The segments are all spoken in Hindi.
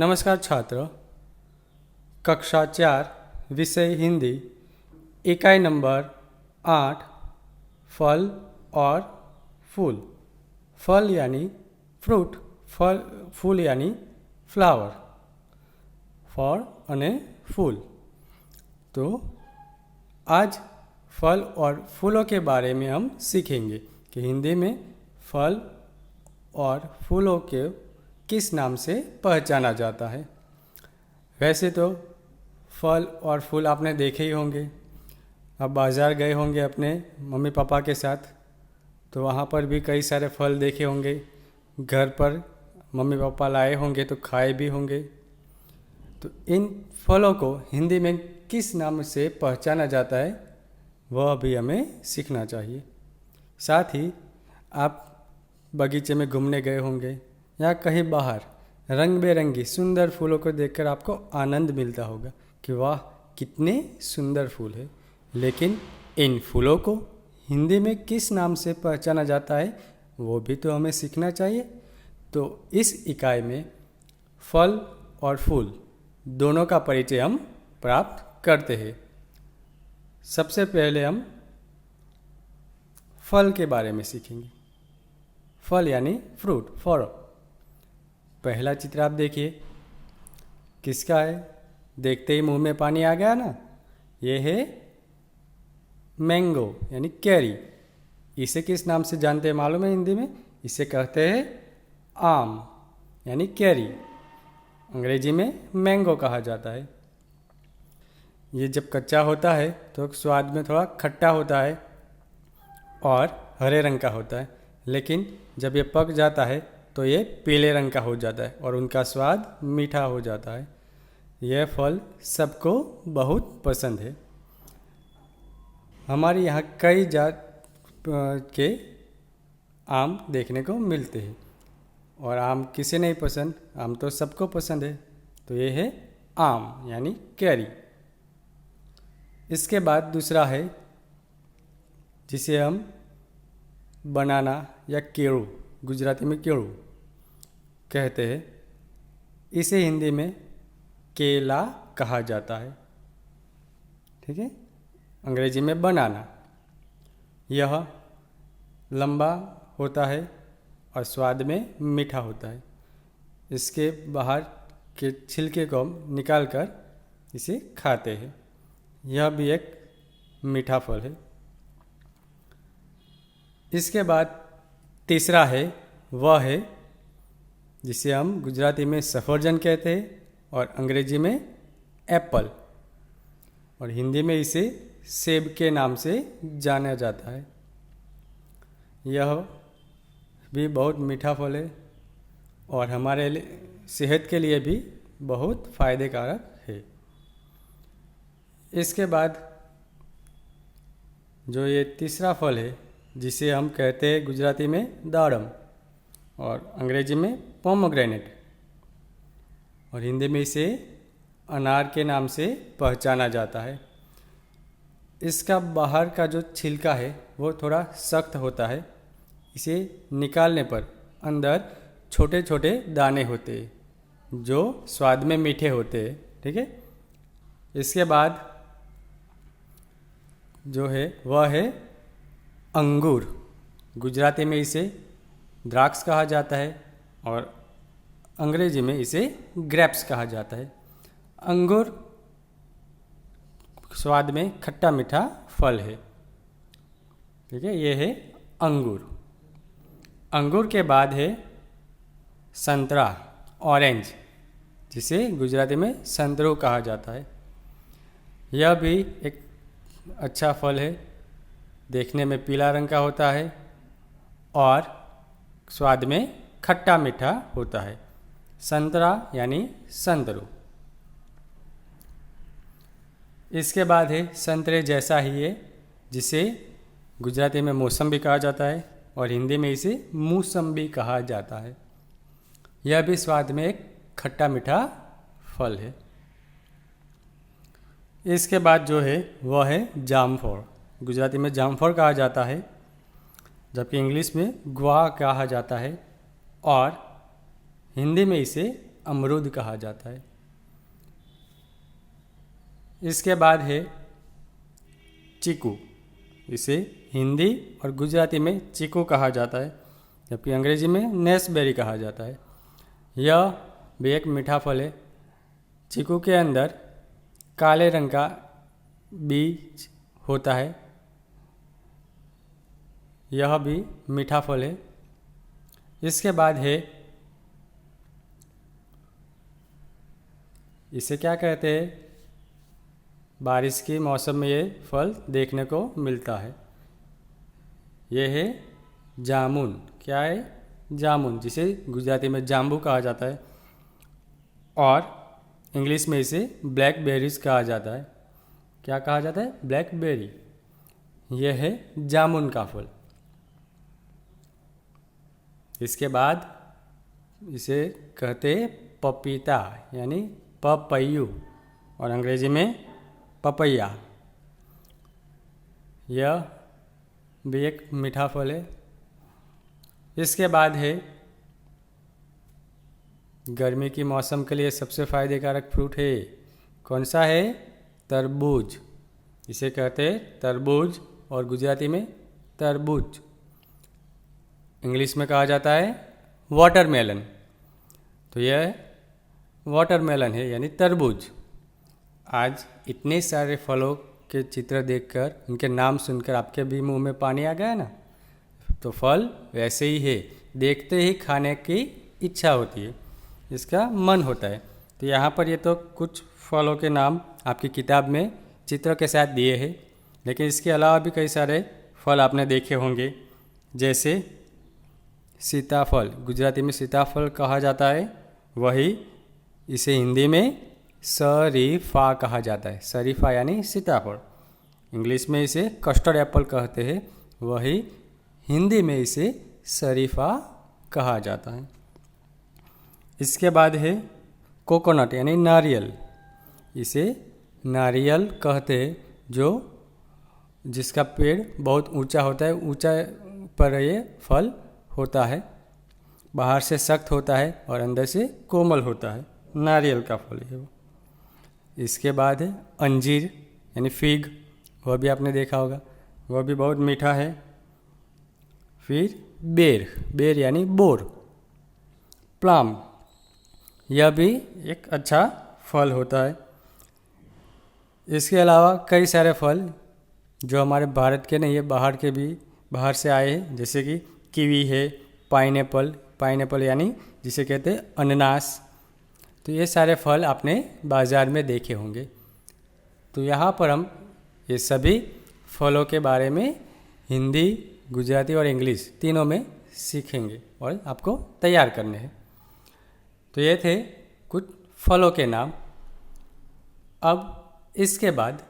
नमस्कार छात्र, कक्षा 4 विषय हिंदी, इकाई नंबर 8 फल और फूल। फल यानी फ्रूट, फूल यानी फ्लावर, फल અને फूल। तो आज फल और फूलों के बारे में हम सीखेंगे कि हिंदी में फल और फूलों के किस नाम से पहचाना जाता है। वैसे तो फल और फूल आपने देखे ही होंगे। आप बाज़ार गए होंगे अपने मम्मी पापा के साथ, तो वहाँ पर भी कई सारे फल देखे होंगे। घर पर मम्मी पापा लाए होंगे तो खाए भी होंगे। तो इन फलों को हिंदी में किस नाम से पहचाना जाता है वह भी हमें सीखना चाहिए। साथ ही आप बगीचे में घूमने गए होंगे या कहीं बाहर रंग बेरंगी सुंदर फूलों को देखकर आपको आनंद मिलता होगा कि वाह कितने सुंदर फूल है। लेकिन इन फूलों को हिंदी में किस नाम से पहचाना जाता है वो भी तो हमें सीखना चाहिए। तो इस इकाई में फल और फूल दोनों का परिचय हम प्राप्त करते हैं। सबसे पहले हम फल के बारे में सीखेंगे। फल यानी फ्रूट, फल। पहला चित्र आप देखिए, किसका है? देखते ही मुंह में पानी आ गया ना। ये है मैंगो यानी कैरी। इसे किस नाम से जानते हैं मालूम है? हिंदी में इसे कहते हैं आम यानी कैरी। अंग्रेजी में मैंगो कहा जाता है। ये जब कच्चा होता है तो स्वाद में थोड़ा खट्टा होता है और हरे रंग का होता है, लेकिन जब ये पक जाता है तो ये पीले रंग का हो जाता है और उनका स्वाद मीठा हो जाता है। यह फल सबको बहुत पसंद है। हमारे यहाँ कई जात के आम देखने को मिलते हैं और आम किसे नहीं पसंद? आम तो सबको पसंद है। तो ये है आम यानी कैरी। इसके बाद दूसरा है जिसे हम बनाना या केळू, गुजराती में केळू कहते हैं। इसे हिंदी में केला कहा जाता है। ठीक है, अंग्रेजी में बनाना। यह लंबा होता है और स्वाद में मीठा होता है। इसके बाहर के छिलके को हम निकाल कर इसे खाते हैं। यह भी एक मीठा फल है। इसके बाद तीसरा है, वह है जिसे हम गुजराती में सफरजन कहते हैं और अंग्रेजी में एप्पल, और हिंदी में इसे सेब के नाम से जाना जाता है। यह भी बहुत मीठा फल है और हमारे सेहत के लिए भी बहुत फ़ायदेकारक है। इसके बाद जो ये तीसरा फल है जिसे हम कहते हैं गुजराती में दाड़म और अंग्रेजी में पोमोग्रेनेट, और हिंदी में इसे अनार के नाम से पहचाना जाता है। इसका बाहर का जो छिलका है वो थोड़ा सख्त होता है। इसे निकालने पर अंदर छोटे छोटे दाने होते हैं जो स्वाद में मीठे होते हैं। ठीक है, इसके बाद जो है वह है अंगूर। गुजराती में इसे द्राक्ष कहा जाता है और अंग्रेजी में इसे ग्रेप्स कहा जाता है। अंगूर स्वाद में खट्टा मीठा फल है। ठीक है, ये है अंगूर। अंगूर के बाद है संतरा, ऑरेंज, जिसे गुजराती में संतरो कहा जाता है। यह भी एक अच्छा फल है। देखने में पीला रंग का होता है और स्वाद में खट्टा मीठा होता है। संतरा यानी संतरू। इसके बाद है संतरे जैसा ही है जिसे गुजराती में मौसम्बी कहा जाता है और हिंदी में इसे मूसम्बी कहा जाता है। यह भी स्वाद में एक खट्टा मीठा फल है। इसके बाद जो है वह है जामफल। गुजराती में जामफल कहा जाता है, जबकि इंग्लिश में ग्वा कहा जाता है और हिंदी में इसे अमरूद कहा जाता है। इसके बाद है चीकू, इसे हिंदी और गुजराती में चीकू कहा जाता है, जबकि अंग्रेजी में नेसबेरी कहा जाता है। यह भी एक मीठा फल है। चीकू के अंदर काले रंग का बीज होता है। यह भी मीठा फल है। इसके बाद है, इसे क्या कहते हैं, बारिश के मौसम में ये फल देखने को मिलता है। यह है जामुन। क्या है? जामुन, जिसे गुजराती में जाम्बू कहा जाता है और इंग्लिश में इसे ब्लैकबेरीज कहा जाता है। क्या कहा जाता है? ब्लैकबेरी। यह है जामुन का फल। इसके बाद इसे कहते हैं पपीता, यानी पपैयू, और अंग्रेजी में पपैया। यह भी एक मीठा फल है। इसके बाद है, गर्मी की मौसम के लिए सबसे फायदेकारक फ्रूट है। कौन सा है? तरबूज। इसे कहते हैं तरबूज और गुजराती में तरबूज। इंग्लिश में कहा जाता है वाटरमेलन। तो यह वाटरमेलन है, यानी तरबूज। आज इतने सारे फलों के चित्र देखकर, उनके नाम सुनकर आपके भी मुंह में पानी आ गया ना? तो फल वैसे ही है, देखते ही खाने की इच्छा होती है, इसका मन होता है। तो यहाँ पर ये तो कुछ फलों के नाम आपकी किताब में चित्र के साथ दिए हैं, लेकिन इसके अलावा भी कई सारे फल आपने देखे होंगे, जैसे सीताफल। गुजराती में सीताफल कहा जाता है, वही इसे हिंदी में शरीफा कहा जाता है। शरीफा यानी सीताफल। इंग्लिश में इसे कस्टर्ड एप्पल कहते हैं, वही हिंदी में इसे शरीफा कहा जाता है। इसके बाद है कोकोनट, यानी नारियल। इसे नारियल कहते हैं, जिसका पेड़ बहुत ऊंचा होता है, ऊंचा पर ये फल होता है। बाहर से सख्त होता है और अंदर से कोमल होता है। नारियल का फल है वो। इसके बाद है अंजीर, यानी फिग। वह भी आपने देखा होगा, वह भी बहुत मीठा है। फिर बेर यानी बोर। प्लम, यह भी एक अच्छा फल होता है। इसके अलावा कई सारे फल जो हमारे भारत के नहीं है, बाहर से आए हैं, जैसे कि कीवी है, पाइनएप्पल यानी जिसे कहते हैं अनानास। तो ये सारे फल आपने बाज़ार में देखे होंगे। तो यहाँ पर हम ये सभी फलों के बारे में हिंदी, गुजराती और इंग्लिश तीनों में सीखेंगे और आपको तैयार करने हैं। तो ये थे कुछ फलों के नाम। अब इसके बाद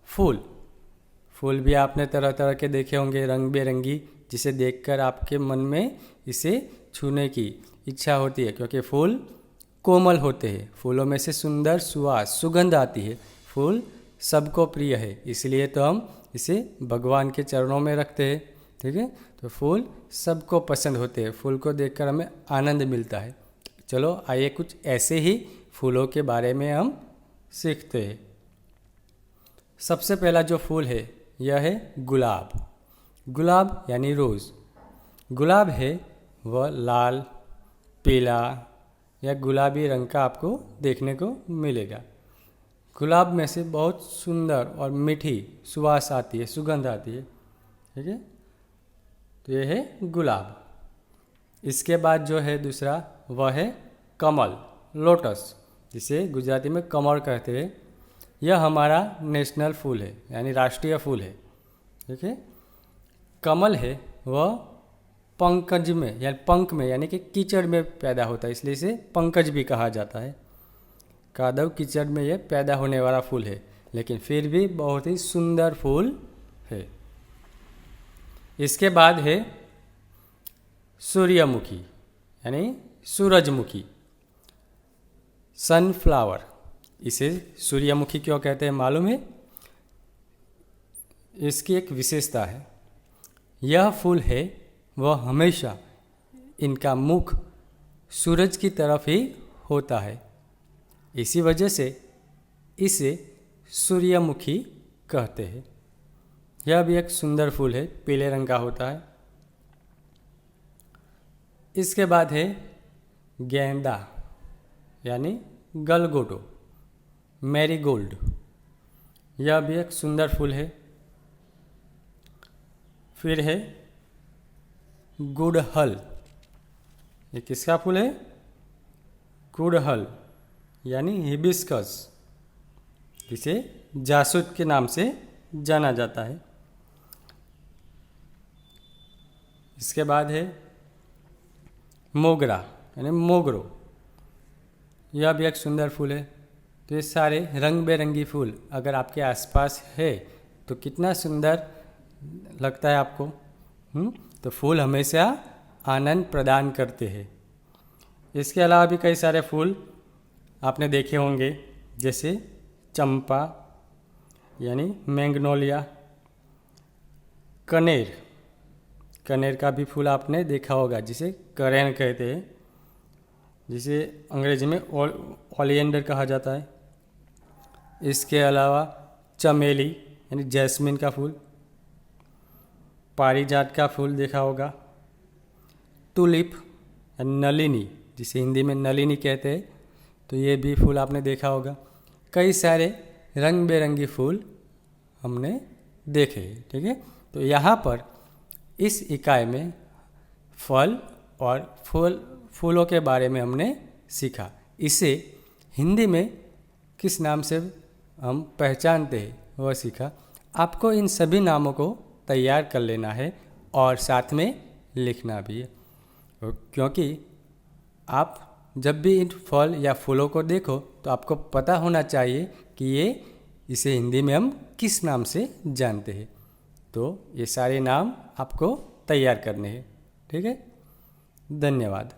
फूल भी आपने तरह तरह के देखे होंगे, रंग बेरंगी, जिसे देखकर आपके मन में इसे छूने की इच्छा होती है, क्योंकि फूल कोमल होते हैं। फूलों में से सुंदर सुगंध आती है। फूल सबको प्रिय है, इसलिए तो हम इसे भगवान के चरणों में रखते हैं। ठीक है, तो फूल सबको पसंद होते हैं। फूल को देखकर हमें आनंद मिलता है। चलो आइए कुछ ऐसे ही फूलों के बारे में हम सीखते हैं। सबसे पहला जो फूल है यह है गुलाब यानी रोज़। गुलाब है वह लाल, पीला या गुलाबी रंग का आपको देखने को मिलेगा। गुलाब में से बहुत सुंदर और मीठी सुवास आती है, सुगंध आती है। ठीक है, तो यह है गुलाब। इसके बाद जो है दूसरा, वह है कमल, लोटस, जिसे गुजराती में कमल कहते हैं। यह हमारा नेशनल फूल है, यानी राष्ट्रीय फूल है। ठीक है, कमल है वह पंकज में या पंख में यानी कि कीचड़ में पैदा होता है, इसलिए इसे पंकज भी कहा जाता है। कादव कीचड़ में यह पैदा होने वाला फूल है, लेकिन फिर भी बहुत ही सुंदर फूल है। इसके बाद है सूर्यमुखी यानी सूरजमुखी, सनफ्लावर। इसे सूर्यमुखी क्यों कहते हैं मालूम है? इसकी एक विशेषता है, यह फूल है वह हमेशा इनका मुख सूरज की तरफ ही होता है। इसी वजह से इसे सूर्यमुखी कहते हैं। यह भी एक सुंदर फूल है, पीले रंग का होता है। इसके बाद है गेंदा यानी गलगोटो, मैरीगोल्ड। यह भी एक सुंदर फूल है। फिर है गुड़हल। ये किसका फूल है? गुड़हल यानी हिबिस्कस, जिसे जासूद के नाम से जाना जाता है। इसके बाद है मोगरा यानी मोगरो। यह भी एक सुंदर फूल है। तो ये सारे रंग बिरंगी फूल अगर आपके आसपास है तो कितना सुंदर लगता है आपको। तो फूल हमेशा आनंद प्रदान करते हैं। इसके अलावा भी कई सारे फूल आपने देखे होंगे, जैसे चंपा यानी मैग्नोलिया, कनेर। कनेर का भी फूल आपने देखा होगा, जिसे करेन कहते हैं, जिसे अंग्रेजी में ओलिएंडर कहा जाता है। इसके अलावा चमेली यानी जैस्मिन का फूल, पारिजात का फूल देखा होगा, टुलिप नलिनी, जिसे हिंदी में नलिनी कहते हैं, तो ये भी फूल आपने देखा होगा। कई सारे रंग बिरंगी फूल हमने देखे, ठीक है। तो यहाँ पर इस इकाई में फल और फूलों के बारे में हमने सीखा। इसे हिंदी में किस नाम से हम पहचानते हैं वह सीखा। आपको इन सभी नामों को तैयार कर लेना है और साथ में लिखना भी है, क्योंकि आप जब भी इन फल या फूलों को देखो तो आपको पता होना चाहिए कि इसे हिंदी में हम किस नाम से जानते हैं। तो ये सारे नाम आपको तैयार करने हैं, ठीक है। धन्यवाद।